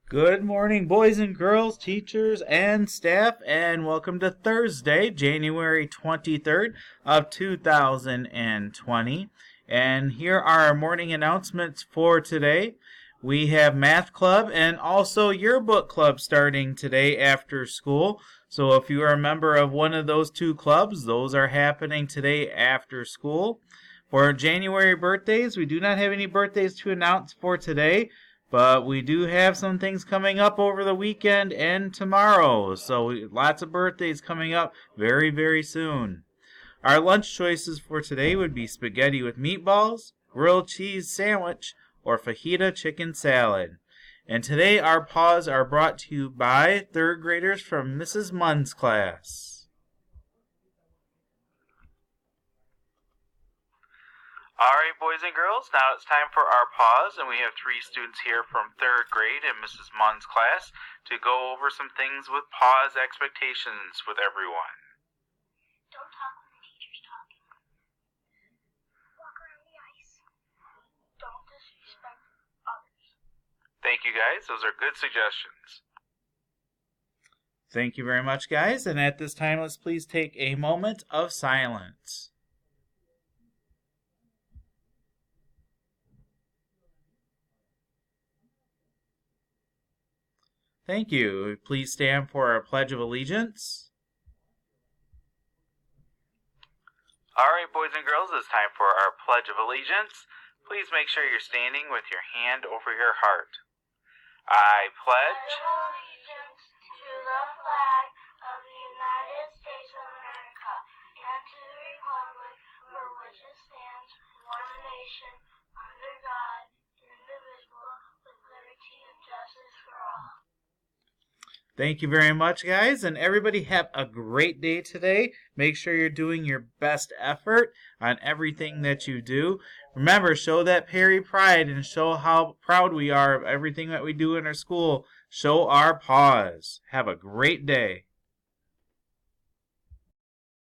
Good morning, boys and girls, teachers and staff, and welcome to Thursday, January 23rd of 2020. And here are our morning announcements for today. We have Math Club and also Yearbook Club starting today after school. So if you are a member of one of those two clubs, those are happening today after school. For January birthdays, we do not have any birthdays to announce for today, but we do have some things coming up over the weekend and tomorrow. So lots of birthdays coming up very, very soon. Our lunch choices for today would be spaghetti with meatballs, grilled cheese sandwich, or fajita chicken salad. And today our Paws are brought to you by third graders from Mrs. Munn's class. Alright, boys and girls, now it's time for our pause, and we have 3 students here from 3rd grade in Mrs. Munn's class to go over some things with pause expectations with everyone. Don't talk when the teacher's talking. Walk around the ice. Don't disrespect others. Thank you, guys. Those are good suggestions. Thank you very much, guys. And at this time, let's please take a moment of silence. Thank you. Please stand for our Pledge of Allegiance. Alright, boys and girls, it's time for our Pledge of Allegiance. Please make sure you're standing with your hand over your heart. I pledge allegiance to the flag of the United States of America and to the republic for which it stands, one nation, under God, indivisible, with liberty and justice for all. Thank you very much, guys, and everybody have a great day today. Make sure you're doing your best effort on everything that you do. Remember, show that Perry pride and show how proud we are of everything that we do in our school. Show our paws. Have a great day.